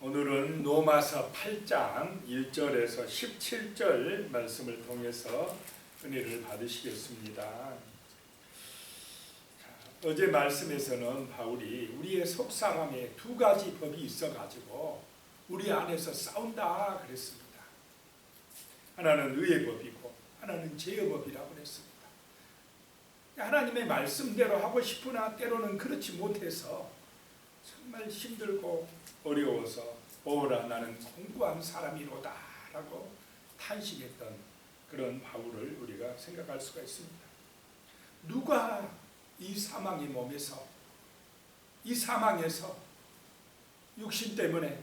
오늘은 로마서 8장 1절에서 17절 말씀을 통해서 은혜를 받으시겠습니다. 어제 말씀에서는 바울이 우리의 속사람에 두 가지 법이 있어가지고 우리 안에서 싸운다 그랬습니다. 하나는 의의 법이고 하나는 죄의 법이라고 그랬습니다. 하나님의 말씀대로 하고 싶으나 때로는 그렇지 못해서 정말 힘들고 어려워서 오라 나는 공부한 사람이로다 라고 탄식했던 그런 바울을 우리가 생각할 수가 있습니다. 누가 이 사망의 몸에서 이 사망에서 육신 때문에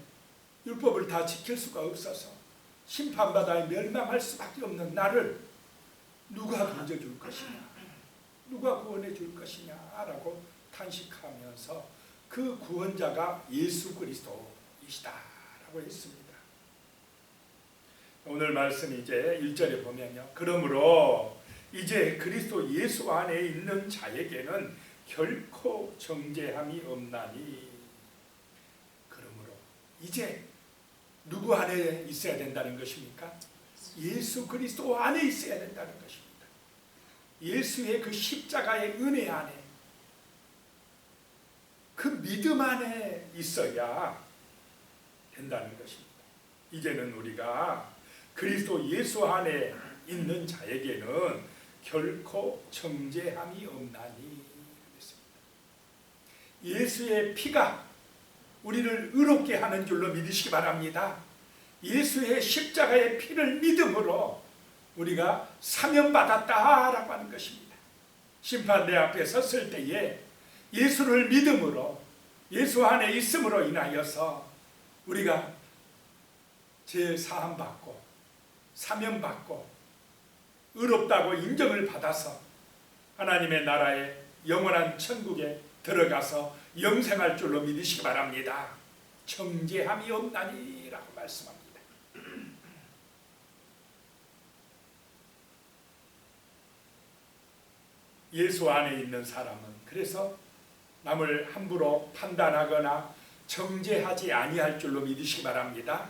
율법을 다 지킬 수가 없어서 심판받아 멸망할 수밖에 없는 나를 누가 건져줄 것이냐, 누가 구원해 줄 것이냐 라고 탄식하면서 그 구원자가 예수 그리스도이시다 라고 했습니다. 오늘 말씀 이제 1절에 보면요, 그러므로 이제 그리스도 예수 안에 있는 자에게는 결코 정죄함이 없나니. 그러므로 이제 누구 안에 있어야 된다는 것입니까? 예수 그리스도 안에 있어야 된다는 것입니다. 예수의 그 십자가의 은혜 안에, 그 믿음 안에 있어야 된다는 것입니다. 이제는 우리가 그리스도 예수 안에 있는 자에게는 결코 정죄함이 없나니 그랬습니다. 예수의 피가 우리를 의롭게 하는 줄로 믿으시기 바랍니다. 예수의 십자가의 피를 믿음으로 우리가 사면받았다라고 하는 것입니다. 심판대 앞에 섰을 때에 예수를 믿음으로, 예수 안에 있음으로 인하여서 우리가 죄 사함받고 사면받고 의롭다고 인정을 받아서 하나님의 나라에 영원한 천국에 들어가서 영생할 줄로 믿으시기 바랍니다. 정죄함이 없나니 라고 말씀합니다. 예수 안에 있는 사람은 그래서 남을 함부로 판단하거나 정죄하지 아니할 줄로 믿으시기 바랍니다.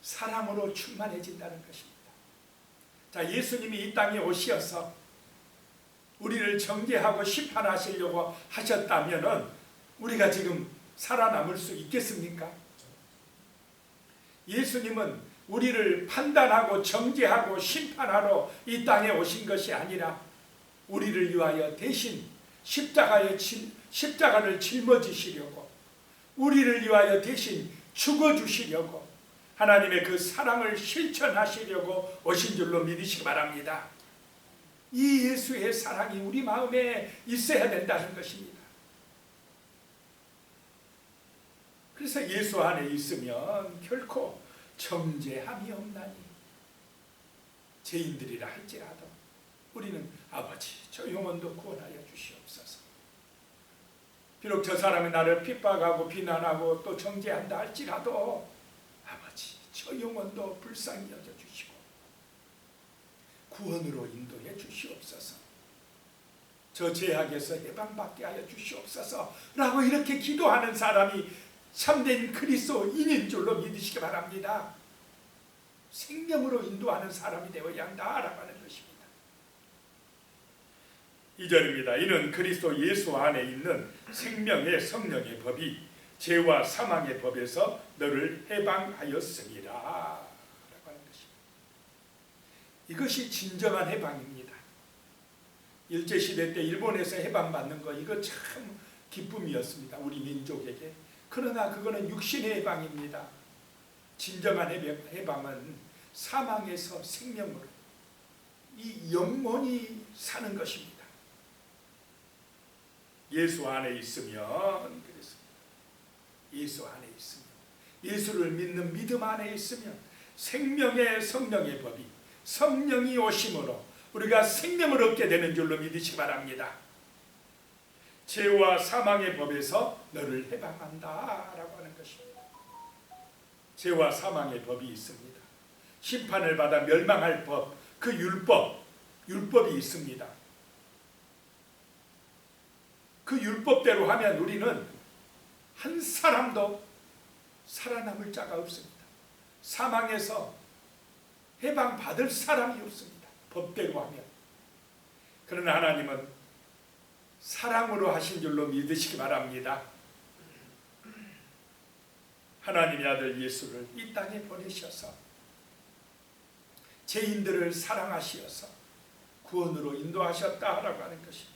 사랑으로 충만해진다는 것입니다. 자, 예수님이 이 땅에 오셔서 우리를 정죄하고 심판하시려고 하셨다면은 우리가 지금 살아남을 수 있겠습니까? 예수님은 우리를 판단하고 정죄하고 심판하러 이 땅에 오신 것이 아니라 우리를 위하여 대신 십자가를 짊어지시려고, 우리를 위하여 대신 죽어주시려고, 하나님의 그 사랑을 실천하시려고 오신 줄로 믿으시기 바랍니다. 이 예수의 사랑이 우리 마음에 있어야 된다는 것입니다. 그래서 예수 안에 있으면 결코 정죄함이 없나니. 죄인들이라 할지라도 우리는 아버지 저 영혼도 구원하여 주시옵소서. 비록 저 사람이 나를 핍박하고 비난하고 또 정죄한다 할지라도 아버지 저 영혼도 불쌍히 여겨주시고 구원으로 인도해 주시옵소서. 저 죄악에서 해방받게 하여 주시옵소서 라고 이렇게 기도하는 사람이 참된 그리스도인인 줄로 믿으시기 바랍니다. 생명으로 인도하는 사람이 되어야 한다라고 하는 것입니다. 2절입니다. 이는 그리스도 예수 안에 있는 생명의 성령의 법이 죄와 사망의 법에서 너를 해방하였으니라 라고 하는 것입니다. 이것이 진정한 해방입니다. 일제시대 때 일본에서 해방받는 거 이거 참 기쁨이었습니다. 우리 민족에게. 그러나 그거는 육신의 해방입니다. 진정한 해방은 사망에서 생명으로 이 영혼이 사는 것입니다. 예수 안에 있으면 그렇습니다. 예수 안에 있으면, 예수를 믿는 믿음 안에 있으면 생명의 성령의 법이, 성령이 오심으로 우리가 생명을 얻게 되는 줄로 믿으시기 바랍니다. 죄와 사망의 법에서 너를 해방한다 라고 하는 것입니다. 죄와 사망의 법이 있습니다. 심판을 받아 멸망할 법, 그 율법이 있습니다. 그 율법대로 하면 우리는 한 사람도 살아남을 자가 없습니다. 사망에서 해방받을 사람이 없습니다. 법대로 하면. 그러나 하나님은 사랑으로 하신 줄로 믿으시기 바랍니다. 하나님의 아들 예수를 이 땅에 보내셔서 죄인들을 사랑하시어서 구원으로 인도하셨다라고 하는 것입니다.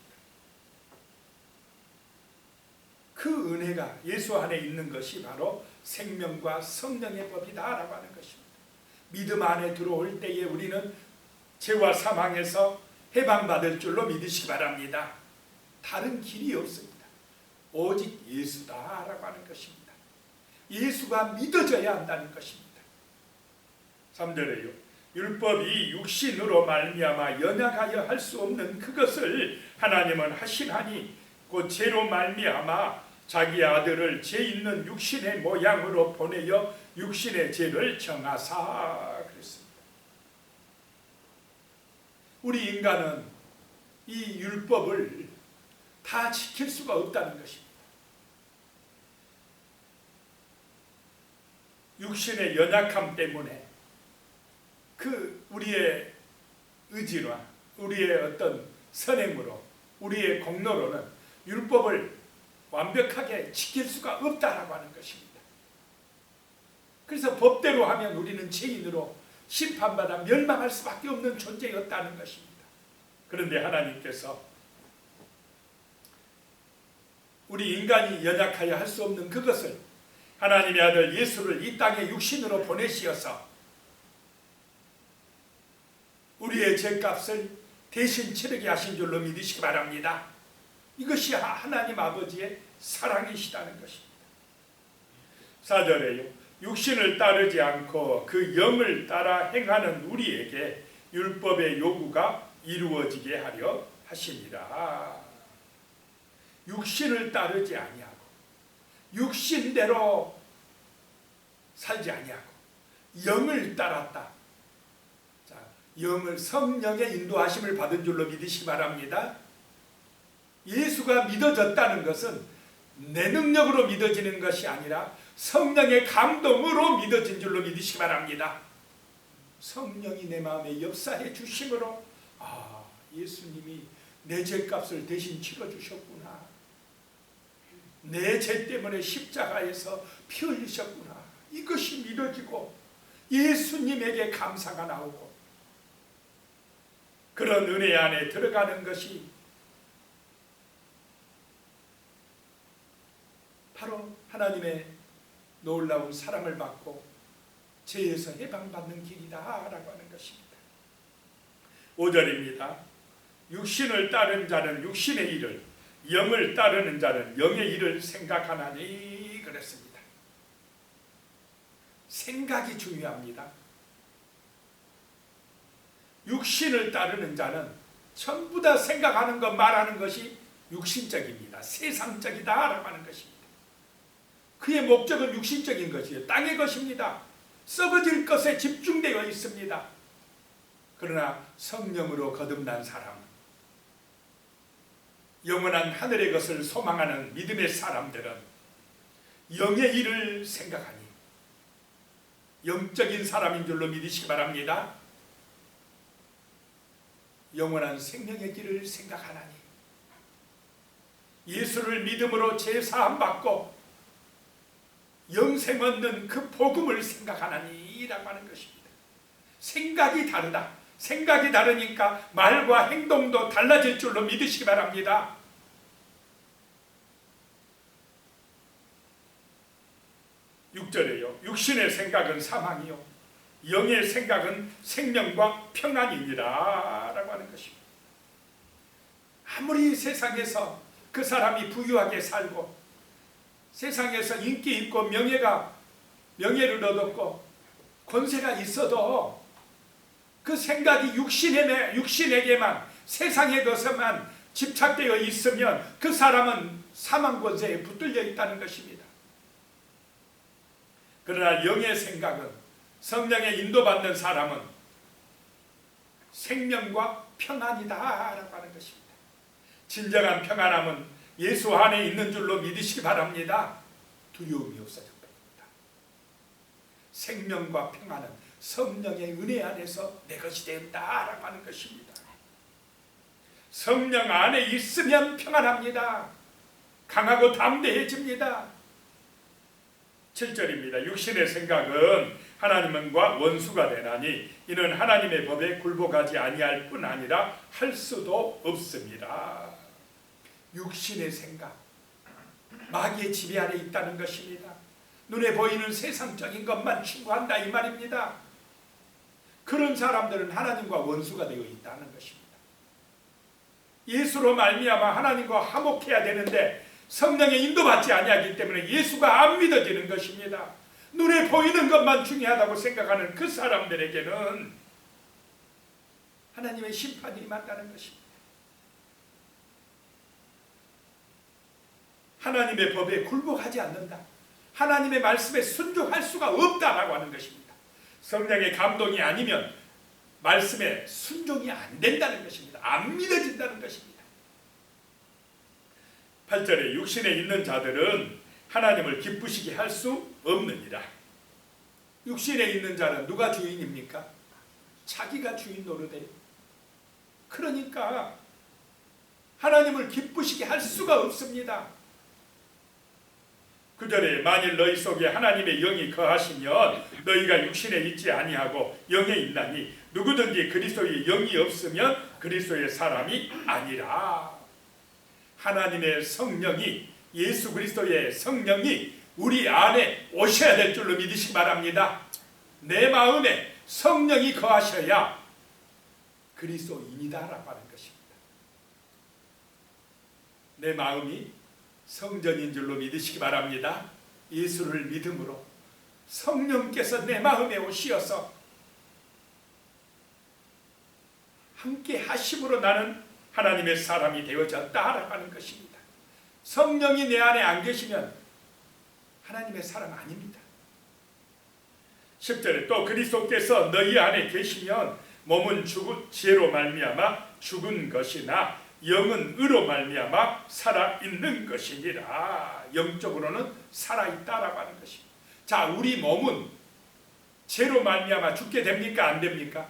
그 은혜가 예수 안에 있는 것이 바로 생명과 성령의 법이다라고 하는 것입니다. 믿음 안에 들어올 때에 우리는 죄와 사망에서 해방받을 줄로 믿으시기 바랍니다. 다른 길이 없습니다. 오직 예수다라고 하는 것입니다. 예수가 믿어져야 한다는 것입니다. 3절에요. 율법이 육신으로 말미암아 연약하여 할 수 없는 그것을 하나님은 하시나니 곧 죄로 말미암아 자기 아들을 죄 있는 육신의 모양으로 보내어 육신의 죄를 정하사 그랬습니다. 우리 인간은 이 율법을 다 지킬 수가 없다는 것입니다. 육신의 연약함 때문에 그 우리의 의지와 우리의 어떤 선행으로 우리의 공로로는 율법을 완벽하게 지킬 수가 없다라고 하는 것입니다. 그래서 법대로 하면 우리는 죄인으로 심판받아 멸망할 수밖에 없는 존재였다는 것입니다. 그런데 하나님께서 우리 인간이 연약하여 할 수 없는 그것을 하나님의 아들 예수를 이 땅에 육신으로 보내시어서 우리의 죄값을 대신 치르게 하신 줄로 믿으시기 바랍니다. 이것이 하나님 아버지의 사랑이시다는 것입니다. 4절에요. 육신을 따르지 않고 그 영을 따라 행하는 우리에게 율법의 요구가 이루어지게 하려 하시니라. 육신을 따르지 아니하고 육신대로 살지 아니하고 영을 따랐다. 자, 영을 성령의 인도하심을 받은 줄로 믿으시기 바랍니다. 예수가 믿어졌다는 것은 내 능력으로 믿어지는 것이 아니라 성령의 감동으로 믿어진 줄로 믿으시기 바랍니다. 성령이 내 마음에 역사해 주심으로 예수님이 내 죄값을 대신 치러주셨구나. 내 죄 때문에 십자가에서 피 흘리셨구나. 이것이 믿어지고 예수님에게 감사가 나오고 그런 은혜 안에 들어가는 것이 바로 하나님의 놀라운 사랑을 받고 죄에서 해방받는 길이다라고 하는 것입니다. 5절입니다. 육신을 따른 자는 육신의 일을, 영을 따르는 자는 영의 일을 생각하나니 그랬습니다. 생각이 중요합니다. 육신을 따르는 자는 전부 다 생각하는 것, 말하는 것이 육신적입니다. 세상적이다라고 하는 것입니다. 그의 목적은 육신적인 것이에요. 땅의 것입니다. 썩어질 것에 집중되어 있습니다. 그러나 성령으로 거듭난 사람, 영원한 하늘의 것을 소망하는 믿음의 사람들은 영의 일을 생각하니 영적인 사람인 줄로 믿으시기 바랍니다. 영원한 생명의 길을 생각하나니 예수를 믿음으로 죄사함 받고 영생 얻는 그 복음을 생각하나니 라고 하는 것입니다. 생각이 다르다. 생각이 다르니까 말과 행동도 달라질 줄로 믿으시기 바랍니다. (6절에요) 육신의 생각은 사망이요 영의 생각은 생명과 평안이니라 라고 하는 것입니다. 아무리 세상에서 그 사람이 부유하게 살고 세상에서 인기 있고 명예를 얻었고 권세가 있어도 그 생각이 육신에게만 세상의 것에만 집착되어 있으면 그 사람은 사망 권세에 붙들려 있다는 것입니다. 그러나 영의 생각은 성령의 인도받는 사람은 생명과 평안이다라고 하는 것입니다. 진정한 평안함은 예수 안에 있는 줄로 믿으시기 바랍니다. 두려움이 없어져 버립니다. 생명과 평안은 성령의 은혜 안에서 내 것이 된다라고 하는 것입니다. 성령 안에 있으면 평안합니다. 강하고 담대해집니다. 7절입니다. 육신의 생각은 하나님과 원수가 되나니 이는 하나님의 법에 굴복하지 아니할 뿐 아니라 할 수도 없습니다. 육신의 생각, 마귀의 지배 아래 있다는 것입니다. 눈에 보이는 세상적인 것만 추구한다 이 말입니다. 그런 사람들은 하나님과 원수가 되어 있다는 것입니다. 예수로 말미암아 하나님과 화목해야 되는데 성령의 인도받지 아니하기 때문에 예수가 안 믿어지는 것입니다. 눈에 보이는 것만 중요하다고 생각하는 그 사람들에게는 하나님의 심판이 임한다는 것입니다. 하나님의 법에 굴복하지 않는다. 하나님의 말씀에 순종할 수가 없다라고 하는 것입니다. 성령의 감동이 아니면 말씀에 순종이 안 된다는 것입니다. 안 믿어진다는 것입니다. 8절에 육신에 있는 자들은 하나님을 기쁘시게 할 수 없느니라. 육신에 있는 자는 누가 주인입니까? 자기가 주인 노릇해요. 그러니까 하나님을 기쁘시게 할 수가 없습니다. 9절에 만일 너희 속에 하나님의 영이 거하시면 너희가 육신에 있지 아니하고 영에 있나니 누구든지 그리스도의 영이 없으면 그리스도의 사람이 아니라. 하나님의 성령이, 예수 그리스도의 성령이 우리 안에 오셔야 될 줄로 믿으시기 바랍니다. 내 마음에 성령이 거하셔야 그리스도인이다라고 하는 것입니다. 내 마음이 성전인 줄로 믿으시기 바랍니다. 예수를 믿음으로 성령께서 내 마음에 오시어서 함께 하심으로 나는 하나님의 사람이 되어졌다라고 하는 것입니다. 성령이 내 안에 안 계시면 하나님의 사람 아닙니다. 10절에 또 그리스도께서 너희 안에 계시면 몸은 죽은 죄로 말미암아 죽은 것이나 영은 의로 말미암아 살아있는 것이니라. 영적으로는 살아있다라고 하는 것입니다. 자, 우리 몸은 죄로 말미암아 죽게 됩니까? 안 됩니까?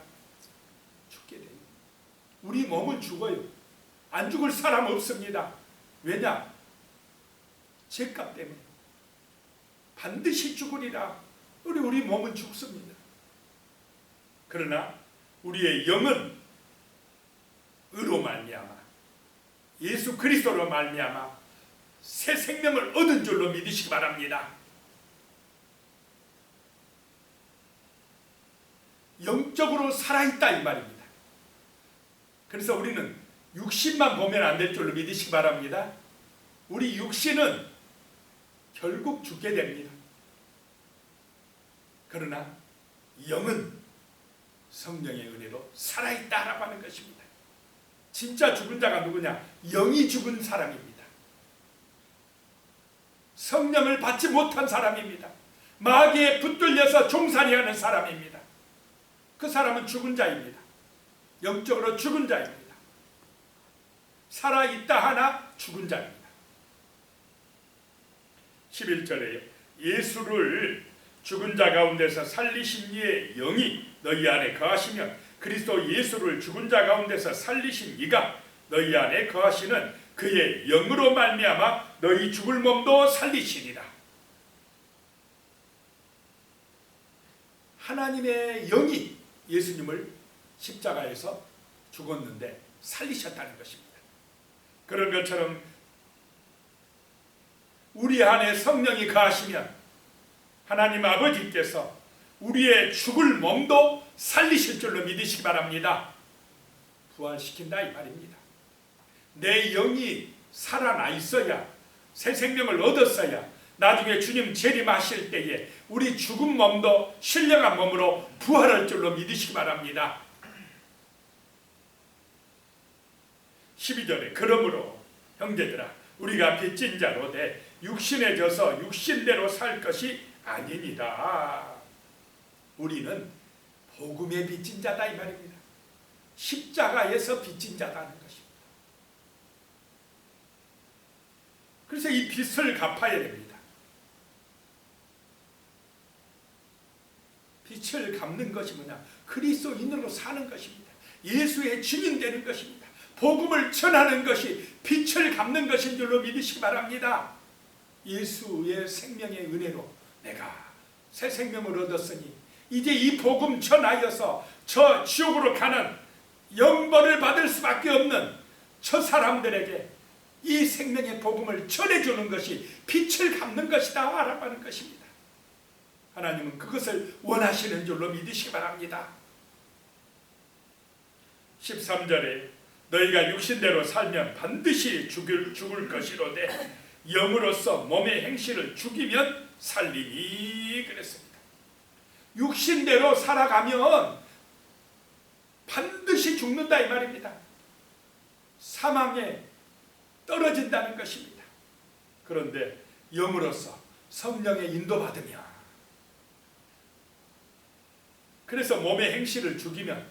죽게 돼요. 우리 몸은 죽어요. 안 죽을 사람 없습니다. 왜냐? 죄값 때문에. 반드시 죽으리라. 우리 몸은 죽습니다. 그러나 우리의 영은 의로 말미암아 예수 그리스도로 말미암아 새 생명을 얻은 줄로 믿으시기 바랍니다. 영적으로 살아있다 이 말입니다. 그래서 우리는 육신만 보면 안 될 줄로 믿으시기 바랍니다. 우리 육신은 결국 죽게 됩니다. 그러나 영은 성령의 은혜로 살아있다라고 하는 것입니다. 진짜 죽은 자가 누구냐? 영이 죽은 사람입니다. 성령을 받지 못한 사람입니다. 마귀에 붙들려서 종살이하는 사람입니다. 그 사람은 죽은 자입니다. 영적으로 죽은 자입니다. 살아있다 하나 죽은 자입니다. 11절에 예수를 죽은 자 가운데서 살리신 이의 영이 너희 안에 거하시면 그리스도 예수를 죽은 자 가운데서 살리신 이가 너희 안에 거하시는 그의 영으로 말미암아 너희 죽을 몸도 살리시리라. 하나님의 영이 예수님을 십자가에서 죽었는데 살리셨다는 것입니다. 그런 것처럼 우리 안에 성령이 거하시면 하나님 아버지께서 우리의 죽을 몸도 살리실 줄로 믿으시기 바랍니다. 부활시킨다 이 말입니다. 내 영이 살아나 있어야, 새 생명을 얻었어야 나중에 주님 재림하실 때에 우리 죽은 몸도 신령한 몸으로 부활할 줄로 믿으시기 바랍니다. 12절에 그러므로 형제들아 우리가 빚진 자로 돼 육신에 져서 육신대로 살 것이 아니니라. 우리는 복음의 빚진 자다 이 말입니다. 십자가에서 빚진 자다는 것입니다. 그래서 이 빚을 갚아야 됩니다. 빛을 갚는 것이 뭐냐? 그리스도인으로 사는 것입니다. 예수의 증인 되는 것입니다. 복음을 전하는 것이 빛을 갚는 것인 줄로 믿으시기 바랍니다. 예수의 생명의 은혜로 내가 새 생명을 얻었으니 이제 이 복음 전하여서 저 지옥으로 가는 영벌을 받을 수밖에 없는 저 사람들에게 이 생명의 복음을 전해주는 것이 빛을 갚는 것이다 라고 하는 것입니다. 하나님은 그것을 원하시는 줄로 믿으시기 바랍니다. 13절에 너희가 육신대로 살면 반드시 죽을 것이로되 영으로서 몸의 행실을 죽이면 살리니 그랬습니다. 육신대로 살아가면 반드시 죽는다 이 말입니다. 사망에 떨어진다는 것입니다. 그런데 영으로서 성령의 인도받으며 그래서 몸의 행실을 죽이면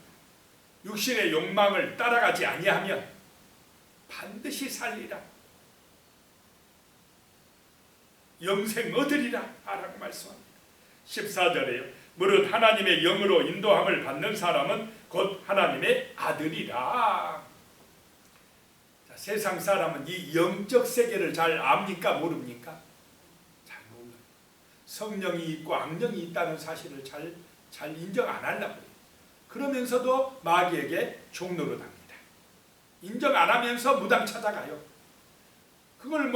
육신의 욕망을 따라가지 아니하면 반드시 살리라. 영생 얻으리라 라고 말씀합니다. 14절에요. 무릇 하나님의 영으로 인도함을 받는 사람은 곧 하나님의 아들이라. 자, 세상 사람은 이 영적 세계를 잘 압니까? 모릅니까? 잘 몰라요. 성령이 있고 악령이 있다는 사실을 잘 인정 안 하려고 해요. 그러면서도 마귀에게 종노릇 합니다. 인정 안 하면서 무당 찾아가요. 그걸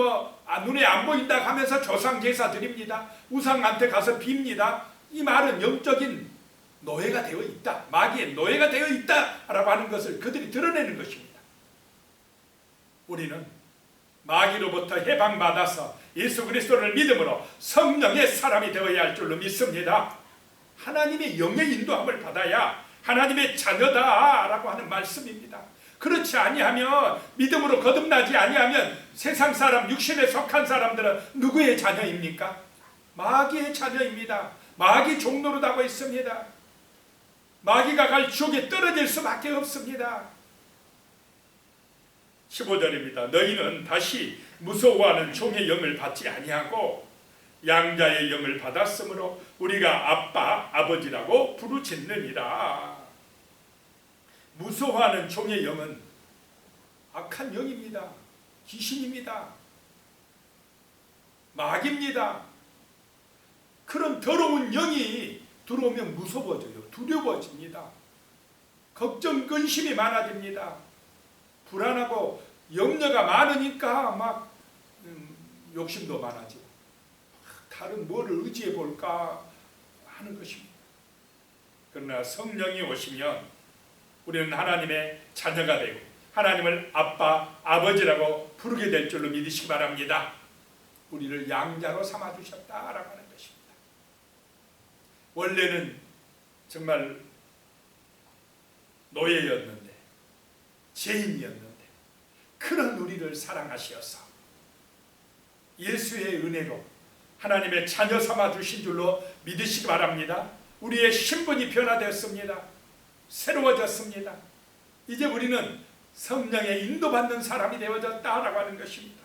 눈에 안 보인다 하면서 조상 제사 드립니다. 우상한테 가서 빕니다. 이 말은 영적인 노예가 되어 있다. 마귀의 노예가 되어 있다라고 하는 것을 그들이 드러내는 것입니다. 우리는 마귀로부터 해방받아서 예수 그리스도를 믿음으로 성령의 사람이 되어야 할 줄로 믿습니다. 하나님의 영의 인도함을 받아야 하나님의 자녀다라고 하는 말씀입니다. 그렇지 아니하면 믿음으로 거듭나지 아니하면 세상 사람 육신에 속한 사람들은 누구의 자녀입니까? 마귀의 자녀입니다. 마귀 종노릇하고 있습니다. 마귀가 갈 지옥에 떨어질 수밖에 없습니다. 15절입니다. 너희는 다시 무서워하는 종의 영을 받지 아니하고 양자의 영을 받았으므로 우리가 아빠, 아버지라고 부르짖느니라. 무서워하는 종의 영은 악한 영입니다. 귀신입니다. 마귀입니다. 그런 더러운 영이 들어오면 무서워져요. 두려워집니다. 걱정, 근심이 많아집니다. 불안하고 염려가 많으니까 막 욕심도 많아지고 다른 뭐를 의지해 볼까 하는 것입니다. 그러나 성령이 오시면 우리는 하나님의 자녀가 되고 하나님을 아빠, 아버지라고 부르게 될 줄로 믿으시기 바랍니다. 우리를 양자로 삼아주셨다라고 하는 것입니다. 원래는 정말 노예였는데 죄인이었는데 그런 우리를 사랑하시어서 예수의 은혜로 하나님의 자녀 삼아주신 줄로 믿으시기 바랍니다. 우리의 신분이 변화되었습니다. 새로워졌습니다. 이제 우리는 성령의 인도받는 사람이 되어졌다라고 하는 것입니다.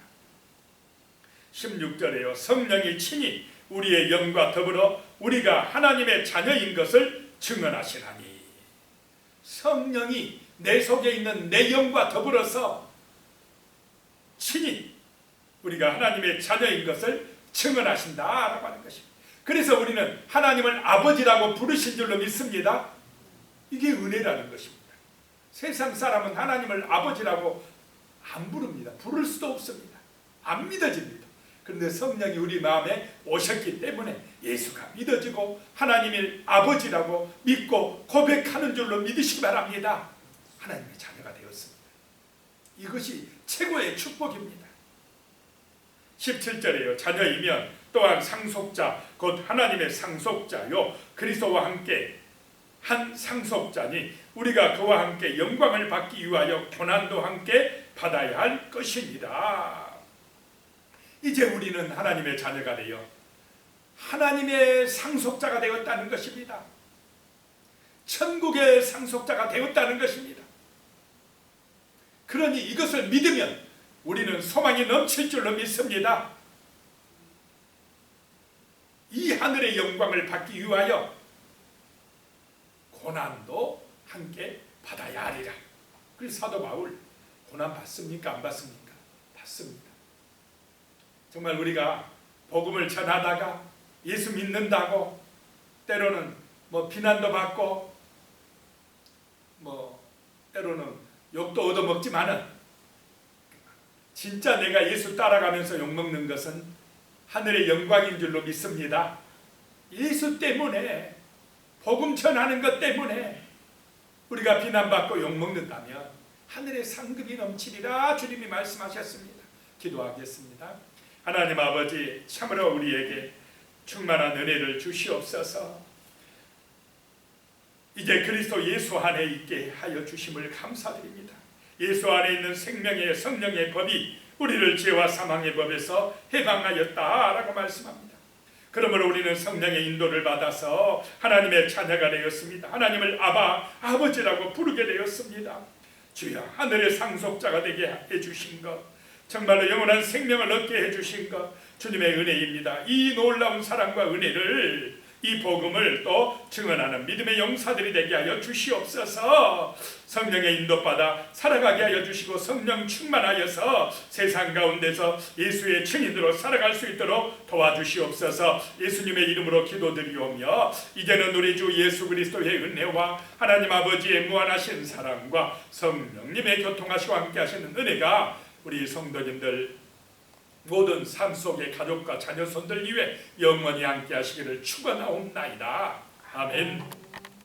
16절에요. 성령이 친히 우리의 영과 더불어 우리가 하나님의 자녀인 것을 증언하시나니. 성령이 내 속에 있는 내 영과 더불어서 친히 우리가 하나님의 자녀인 것을 증언하신다라고 하는 것입니다. 그래서 우리는 하나님을 아버지라고 부르신 줄로 믿습니다. 이게 은혜라는 것입니다. 세상 사람은 하나님을 아버지라고 안 부릅니다. 부를 수도 없습니다. 안 믿어집니다. 그런데 성령이 우리 마음에 오셨기 때문에 예수가 믿어지고 하나님을 아버지라고 믿고 고백하는 줄로 믿으시기 바랍니다. 하나님의 자녀가 되었습니다. 이것이 최고의 축복입니다. 17절에요. 자녀이면 또한 상속자 곧 하나님의 상속자요 그리스도와 함께 한 상속자니 우리가 그와 함께 영광을 받기 위하여 고난도 함께 받아야 할 것입니다. 이제 우리는 하나님의 자녀가 되어 하나님의 상속자가 되었다는 것입니다. 천국의 상속자가 되었다는 것입니다. 그러니 이것을 믿으면 우리는 소망이 넘칠 줄로 믿습니다. 이 하늘의 영광을 받기 위하여 고난도 함께 받아야 하리라. 그래서 사도 바울 고난 받습니까? 안 받습니까? 받습니다. 정말 우리가 복음을 전하다가 예수 믿는다고 때로는 비난도 받고 때로는 욕도 얻어먹지만은 진짜 내가 예수 따라가면서 욕먹는 것은 하늘의 영광인 줄로 믿습니다. 예수 때문에, 복음 전하는 것 때문에 우리가 비난받고 욕먹는다면 하늘의 상급이 넘치리라 주님이 말씀하셨습니다. 기도하겠습니다. 하나님 아버지, 참으로 우리에게 충만한 은혜를 주시옵소서. 이제 그리스도 예수 안에 있게 하여 주심을 감사드립니다. 예수 안에 있는 생명의 성령의 법이 우리를 죄와 사망의 법에서 해방하였다라고 말씀합니다. 그러므로 우리는 성령의 인도를 받아서 하나님의 자녀가 되었습니다. 하나님을 아바, 아버지라고 부르게 되었습니다. 주여, 하늘의 상속자가 되게 해주신 것, 정말로 영원한 생명을 얻게 해주신 것, 주님의 은혜입니다. 이 놀라운 사랑과 은혜를, 이 복음을 또 증언하는 믿음의 용사들이 되게 하여 주시옵소서. 성령의 인도받아 살아가게 하여 주시고 성령 충만하여서 세상 가운데서 예수의 증인으로 살아갈 수 있도록 도와주시옵소서. 예수님의 이름으로 기도드리오며 이제는 우리 주 예수 그리스도의 은혜와 하나님 아버지의 무한하신 사랑과 성령님의 교통하시고 함께 하시는 은혜가 우리 성도님들 모든 삶 속의 가족과 자녀손들 위해 영원히 함께 하시기를 축원하옵나이다. 아멘.